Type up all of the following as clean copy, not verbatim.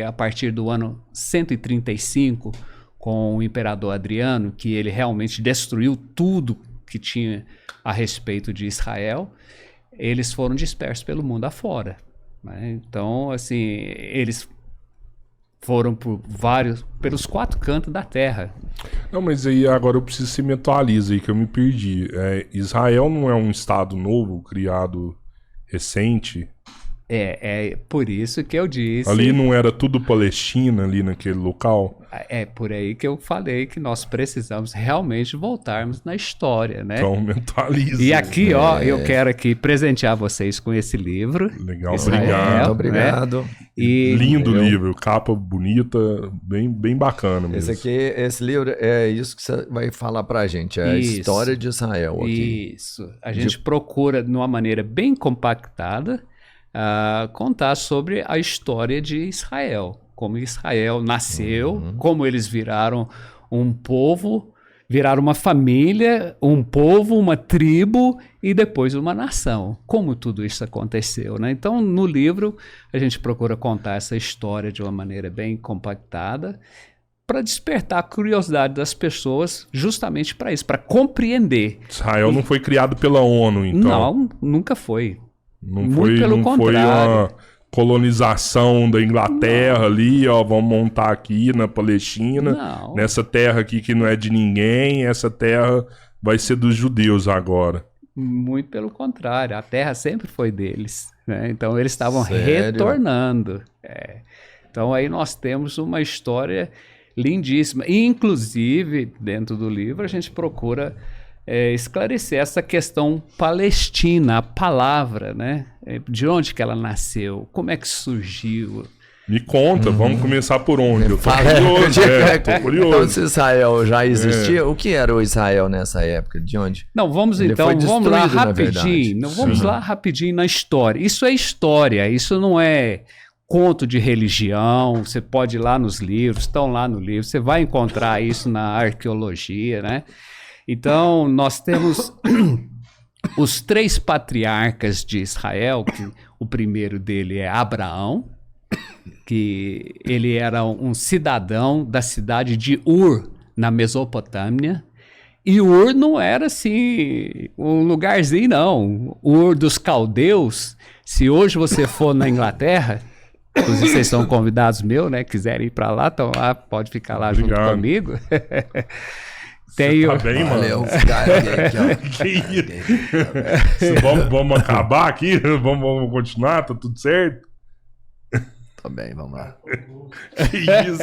a partir do ano 135, com o imperador Adriano, que ele realmente destruiu tudo que tinha a respeito de Israel, eles foram dispersos pelo mundo afora, né? Então, assim, eles foram pelos 4 cantos da terra. Não, mas aí agora eu preciso que você me atualiza aí, que eu me perdi. Israel não é um estado novo, criado recente? É por isso que eu disse... Ali não era tudo Palestina, ali naquele local? É por aí que eu falei que nós precisamos realmente voltarmos na história, né? Então, mentaliza. E aqui, ó, eu quero aqui presentear vocês com esse livro. Legal, Israel, obrigado. Né? E lindo livro, capa bonita, bem bacana mesmo. Esse livro é isso que você vai falar pra gente, é a história de Israel aqui. Isso. A gente procura, de uma maneira bem compactada, contar sobre a história de Israel, como Israel nasceu, como eles viraram um povo, viraram uma família, um povo, uma tribo e depois uma nação. Como tudo isso aconteceu, né? Então, no livro, a gente procura contar essa história de uma maneira bem compactada para despertar a curiosidade das pessoas justamente para isso, para compreender. Israel não foi criado pela ONU, então? Não, nunca foi. Muito pelo contrário. Foi uma colonização da Inglaterra ali, ó, vamos montar aqui na Palestina, nessa terra aqui que não é de ninguém, essa terra vai ser dos judeus agora. Muito pelo contrário, a terra sempre foi deles, né? Então eles estavam retornando. Então aí nós temos uma história lindíssima. E, inclusive, dentro do livro, a gente procura esclarecer essa questão palestina, a palavra, né? De onde que ela nasceu, como é que surgiu. Me conta, vamos começar por onde? Eu tô curioso, tô curioso. Então, se Israel já existia, o que era o Israel nessa época? De onde? Não, vamos lá rapidinho. Vamos lá rapidinho na história. Isso é história, isso não é conto de religião. Você pode ir lá nos livros, estão lá no livro, você vai encontrar isso na arqueologia, né? Então, nós temos os 3 patriarcas de Israel, que o primeiro dele é Abraão, que ele era um cidadão da cidade de Ur, na Mesopotâmia. E Ur não era, assim, um lugarzinho, não. Ur dos caldeus, se hoje você for na Inglaterra, inclusive vocês são convidados meus, né? Quiserem ir para lá, estão lá, pode ficar lá junto comigo. Tá bem, mano? Que isso? Vamos acabar aqui? Vamos continuar? Tá tudo certo? Tá bem, vamos lá. Que isso?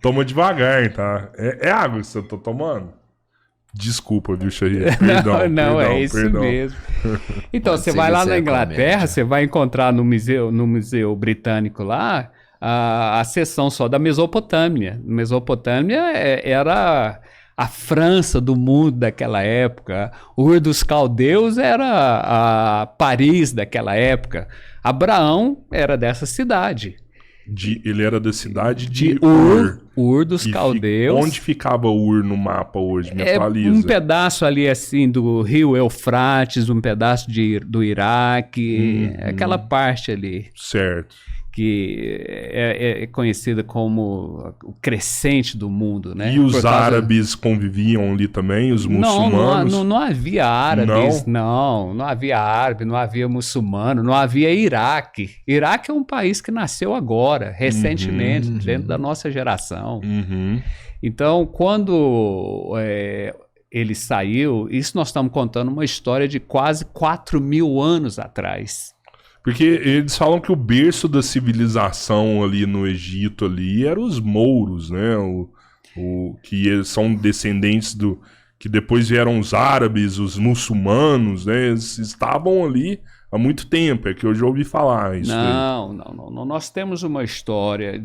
Toma devagar, tá? É água que você tá tomando? Desculpa, viu, Xavier? Perdão, é isso mesmo. Então, você vai lá na Inglaterra, você vai encontrar no Museu Britânico lá a seção só da Mesopotâmia. Mesopotâmia era a França do mundo daquela época. Ur dos caldeus era a Paris daquela época. Abraão era dessa cidade. Ele era da cidade de Ur dos caldeus. Onde ficava Ur no mapa hoje? Me atualiza. Um pedaço ali assim do rio Eufrates, um pedaço do Iraque, aquela parte ali. Certo. Que é conhecida como o crescente do mundo, né? E os árabes conviviam ali também, os muçulmanos? Não havia árabes, não havia árabe, não havia muçulmano, não havia Iraque. Iraque é um país que nasceu agora, recentemente, dentro da nossa geração. Então, quando ele saiu, isso nós estamos contando uma história de quase 4.000 anos atrás. Porque eles falam que o berço da civilização ali no Egito ali eram os mouros, né? Que eles são descendentes que depois vieram os árabes, os muçulmanos, né? Eles estavam ali há muito tempo, é que eu já ouvi falar isso. Não. Nós temos uma história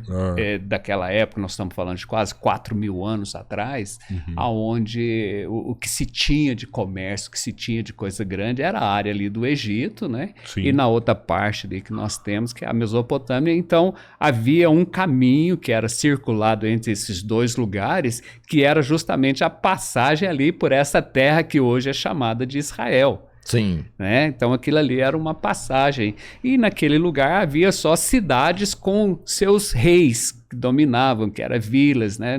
daquela época, nós estamos falando de quase 4.000 anos atrás, onde o que se tinha de comércio, o que se tinha de coisa grande era a área ali do Egito, né? Sim. E na outra parte ali que nós temos, que é a Mesopotâmia. Então, havia um caminho que era circulado entre esses 2 lugares, que era justamente a passagem ali por essa terra que hoje é chamada de Israel. Sim. Né? Então aquilo ali era uma passagem. E naquele lugar havia só cidades com seus reis que dominavam, que eram vilas, né?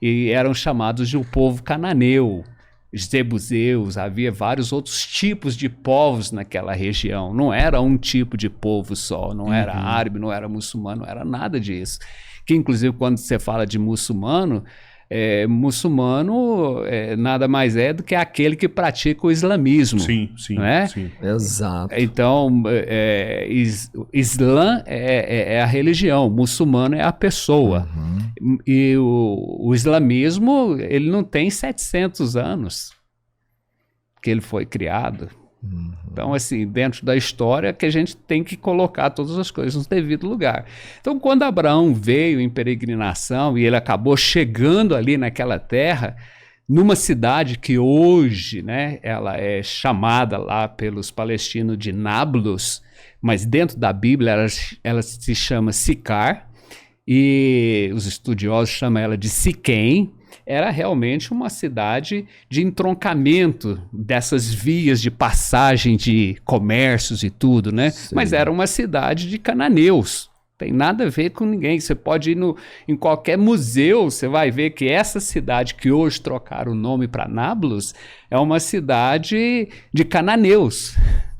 E eram chamados de o povo cananeu, jebuseus, havia vários outros tipos de povos naquela região. Não era um tipo de povo só, não era árabe, não era muçulmano, não era nada disso. Que inclusive quando você fala de muçulmano, muçulmano nada mais é do que aquele que pratica o islamismo. Sim. Exato. Então, Islã é a religião, muçulmano é a pessoa. E o islamismo, ele não tem 700 anos que ele foi criado. Então, assim, dentro da história que a gente tem que colocar todas as coisas no devido lugar. Então, quando Abraão veio em peregrinação e ele acabou chegando ali naquela terra, numa cidade que hoje, né, ela é chamada lá pelos palestinos de Nablus, mas dentro da Bíblia ela se chama Sicar, e os estudiosos chamam ela de Siquém. Era realmente uma cidade de entroncamento dessas vias de passagem de comércios e tudo, né? Sim. Mas era uma cidade de cananeus. Tem nada a ver com ninguém. Você pode ir em qualquer museu, você vai ver que essa cidade que hoje trocaram o nome para Nablus é uma cidade de cananeus,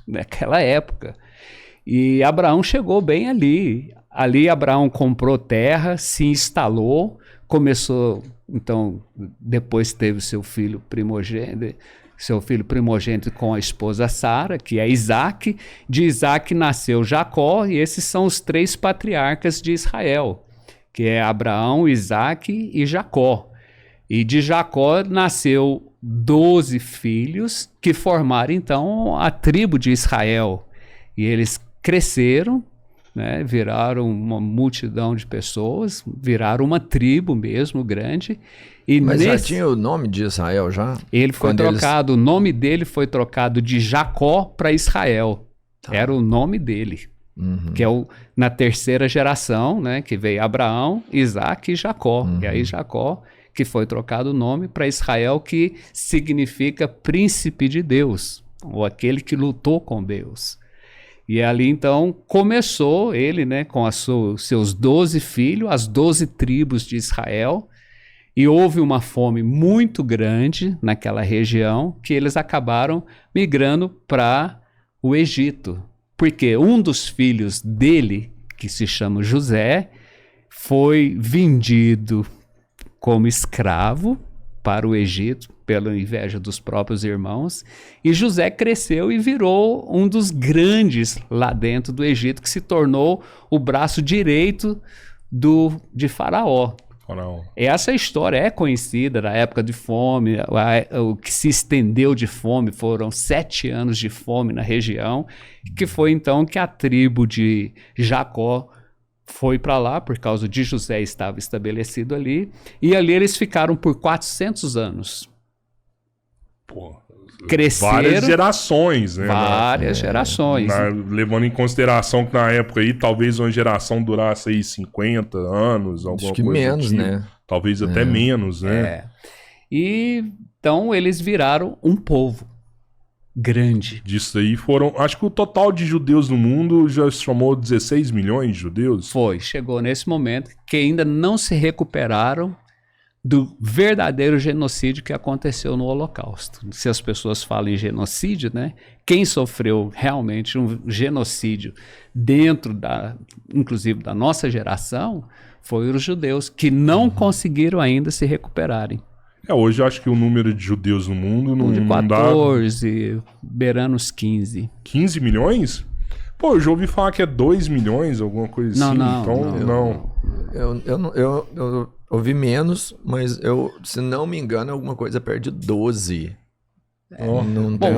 naquela época. E Abraão chegou bem ali. Ali Abraão comprou terra, se instalou, começou... Então, depois teve seu filho primogênito com a esposa Sara, que é Isaac. De Isaac nasceu Jacó, e esses são os 3 patriarcas de Israel, que é Abraão, Isaac e Jacó. E de Jacó nasceu 12 filhos, que formaram, então, a tribo de Israel. E eles cresceram, né, viraram uma multidão de pessoas, viraram uma tribo mesmo grande. Mas já tinha o nome de Israel já? Ele foi trocado, o nome dele foi trocado de Jacó para Israel. Tá. Era o nome dele, que é na 3ª geração, né, que veio Abraão, Isaac e Jacó. E aí Jacó, que foi trocado o nome para Israel, que significa príncipe de Deus, ou aquele que lutou com Deus. E ali, então, começou ele, né, com seus 12 filhos, as 12 tribos de Israel, e houve uma fome muito grande naquela região, que eles acabaram migrando para o Egito. Porque um dos filhos dele, que se chama José, foi vendido como escravo para o Egito, pela inveja dos próprios irmãos, e José cresceu e virou um dos grandes lá dentro do Egito, que se tornou o braço direito de Faraó. Essa história é conhecida da época de fome, o que se estendeu de fome foram 7 anos de fome na região, que foi então que a tribo de Jacó foi para lá, por causa de José estava estabelecido ali, e ali eles ficaram por 400 anos. Pô, cresceram. Várias gerações, né? Várias gerações. Levando em consideração que na época aí talvez uma geração durasse aí 50 anos, alguma coisa menos, tipo. né? Talvez até menos, né? E então eles viraram um povo grande. Disso aí foram, acho que o total de judeus no mundo já somou 16 milhões de judeus. Chegou nesse momento que ainda não se recuperaram do verdadeiro genocídio que aconteceu no Holocausto. Se as pessoas falam em genocídio, né? Quem sofreu realmente um genocídio dentro inclusive da nossa geração, foi os judeus, que não conseguiram ainda se recuperarem. Hoje eu acho que o número de judeus no mundo não, de 14, beirando os 15. 15 milhões? Pô, eu já ouvi falar que é 2 milhões, alguma coisa assim. Não. Eu ouvi menos, mas se não me engano, alguma coisa perto de 12. Bom,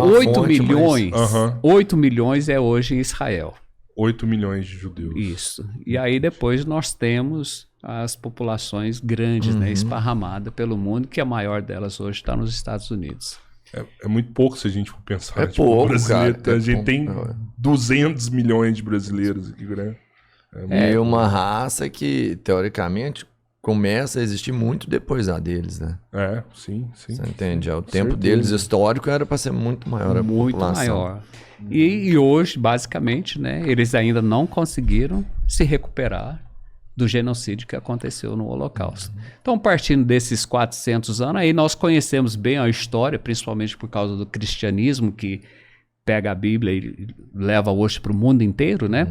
8 milhões. Mas... 8 milhões é hoje em Israel. 8 milhões de judeus. Isso. E aí depois nós temos as populações grandes, né, esparramadas pelo mundo, que a maior delas hoje está nos Estados Unidos. É muito pouco se a gente for pensar. Pouco, brasileiro. cara. A gente tem 200 milhões de brasileiros aqui, né? E uma raça que, teoricamente, começa a existir muito depois deles, né? Sim. Você entende? O tempo deles histórico era para ser muito maior a muito população. maior. E hoje, basicamente, né, eles ainda não conseguiram se recuperar do genocídio que aconteceu no Holocausto. Então, partindo desses 400 anos, aí nós conhecemos bem a história, principalmente por causa do cristianismo, que pega a Bíblia e leva hoje para o mundo inteiro, né?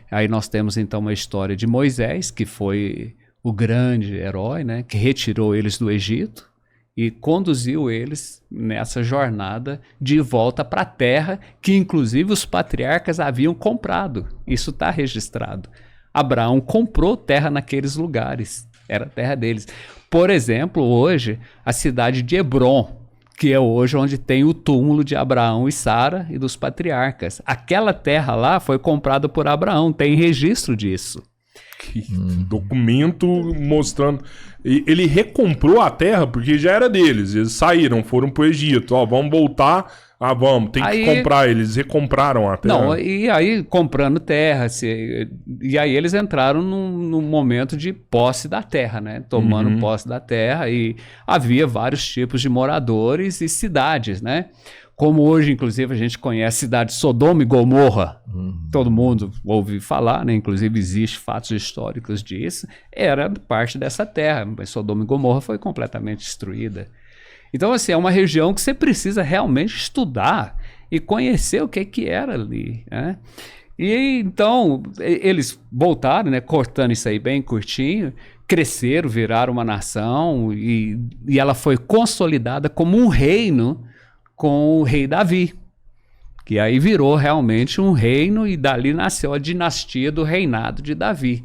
Aí nós temos, então, uma história de Moisés, que foi o grande herói, né, que retirou eles do Egito e conduziu eles nessa jornada de volta para a terra que, inclusive, os patriarcas haviam comprado. Isso está registrado. Abraão comprou terra naqueles lugares. Era a terra deles. Por exemplo, hoje, a cidade de Hebrom, que é hoje onde tem o túmulo de Abraão e Sara e dos patriarcas. Aquela terra lá foi comprada por Abraão. Tem registro disso. Documento mostrando. Ele recomprou a terra porque já era deles. Eles saíram, foram pro Egito. Vamos voltar. Vamos, tem que comprar. Eles recompraram a terra. Não, e aí comprando terra. E aí eles entraram num momento de posse da terra, né? Tomando posse da terra. E havia vários tipos de moradores e cidades, né? Como hoje, inclusive, a gente conhece a cidade de Sodoma e Gomorra. Todo mundo ouve falar, né? Inclusive, existem fatos históricos disso. Era parte dessa terra, mas Sodoma e Gomorra foi completamente destruída. Então, assim, é uma região que você precisa realmente estudar e conhecer o que era ali, né? E então, eles voltaram, né? Cortando isso aí bem curtinho, cresceram, viraram uma nação e ela foi consolidada como um reino com o rei Davi, que aí virou realmente um reino e dali nasceu a dinastia do reinado de Davi.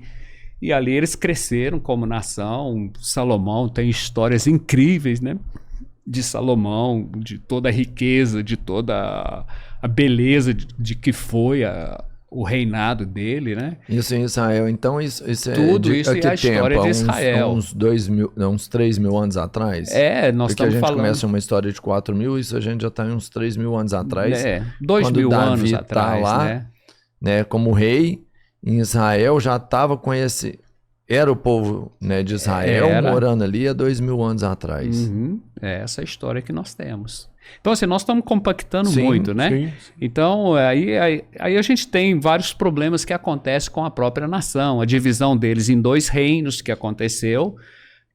E ali eles cresceram como nação. Salomão tem histórias incríveis, né? De Salomão, de toda a riqueza, de toda a beleza de que foi o reinado dele, né? Isso em Israel, então isso é tudo isso é a história de Israel. Uns 3.000 anos atrás? Nós porque a gente falando... começa uma história de 4.000, isso a gente já está em uns 3.000 anos atrás. 2.000 anos atrás, lá, né? Como rei, em Israel já estava com esse... Era o povo, né, de Israel morando ali há 2.000 anos atrás. É essa a história que nós temos. Então, assim, nós estamos compactando muito, né? Sim. Então, aí a gente tem vários problemas que acontecem com a própria nação. A divisão deles em 2 reinos que aconteceu,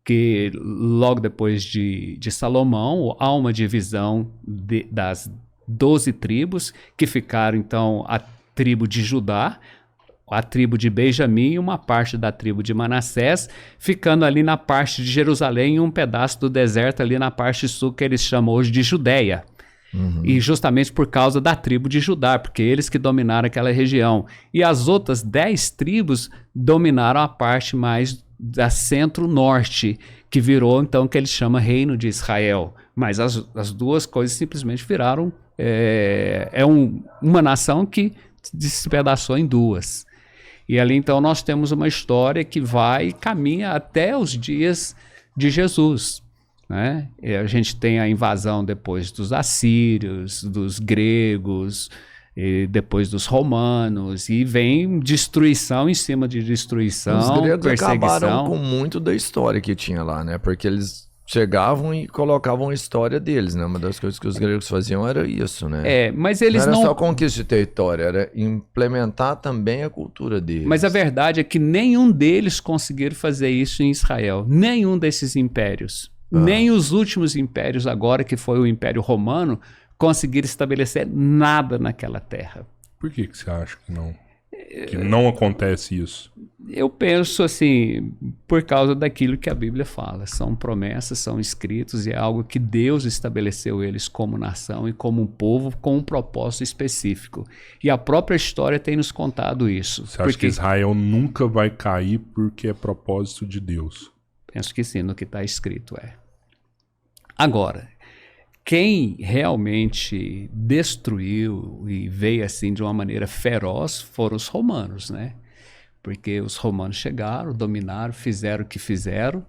que logo depois de Salomão, há uma divisão das 12 tribos, que ficaram, então, a tribo de Judá, a tribo de Benjamim e uma parte da tribo de Manassés, ficando ali na parte de Jerusalém e um pedaço do deserto ali na parte sul que eles chamam hoje de Judéia. E justamente por causa da tribo de Judá, porque eles que dominaram aquela região. E as outras 10 tribos dominaram a parte mais da centro-norte, que virou então o que eles chamam Reino de Israel. Mas as duas coisas simplesmente viraram uma nação que se despedaçou em 2. E ali, então, nós temos uma história que vai e caminha até os dias de Jesus, né? E a gente tem a invasão depois dos assírios, dos gregos, e depois dos romanos, e vem destruição em cima de destruição, os gregos perseguição. Acabaram com muito da história que tinha lá, né? Porque eles chegavam e colocavam a história deles, né? Uma das coisas que os gregos faziam era isso, né? Mas eles não era só conquista de território, era implementar também a cultura deles. Mas a verdade é que nenhum deles conseguiram fazer isso em Israel. Nenhum desses impérios. Nem os últimos impérios agora, que foi o Império Romano, conseguiram estabelecer nada naquela terra. Por que você acha que não? Que não acontece isso? Eu penso assim, por causa daquilo que a Bíblia fala. São promessas, são escritos e é algo que Deus estabeleceu eles como nação e como um povo com um propósito específico. E a própria história tem nos contado isso. Você acha que Israel nunca vai cair porque é propósito de Deus? Penso que sim, no que está escrito Agora, quem realmente destruiu e veio assim de uma maneira feroz foram os romanos, né? Porque os romanos chegaram, dominaram, fizeram o que fizeram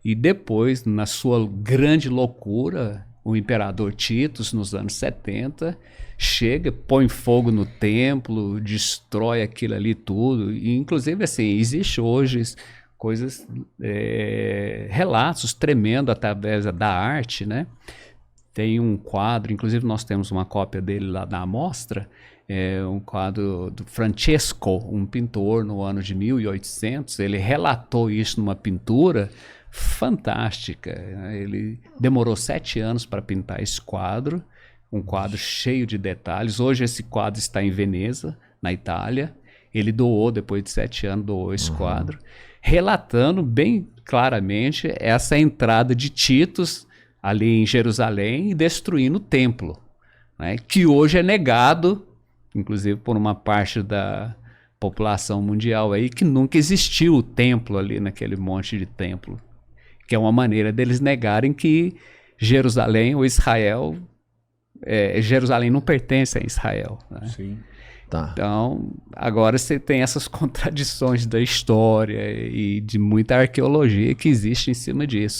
e depois, na sua grande loucura, o imperador Titus, nos anos 70, chega, põe fogo no templo, destrói aquilo ali tudo. E, inclusive, assim, existe hoje coisas, relatos tremendos através da arte, né? Tem um quadro, inclusive nós temos uma cópia dele lá na amostra, um quadro do Francesco, um pintor no ano de 1800, ele relatou isso numa pintura fantástica, né? Ele demorou 7 anos para pintar esse quadro, um quadro cheio de detalhes. Hoje esse quadro está em Veneza, na Itália. Ele doou, depois de 7 anos, doou esse quadro, relatando bem claramente essa entrada de Titus ali em Jerusalém e destruindo o templo, né, que hoje é negado, inclusive por uma parte da população mundial aí, que nunca existiu o templo ali naquele monte de templo, que é uma maneira deles negarem que Jerusalém ou Israel, Jerusalém não pertence a Israel, né? Sim. Tá. Então, agora você tem essas contradições da história e de muita arqueologia que existe em cima disso.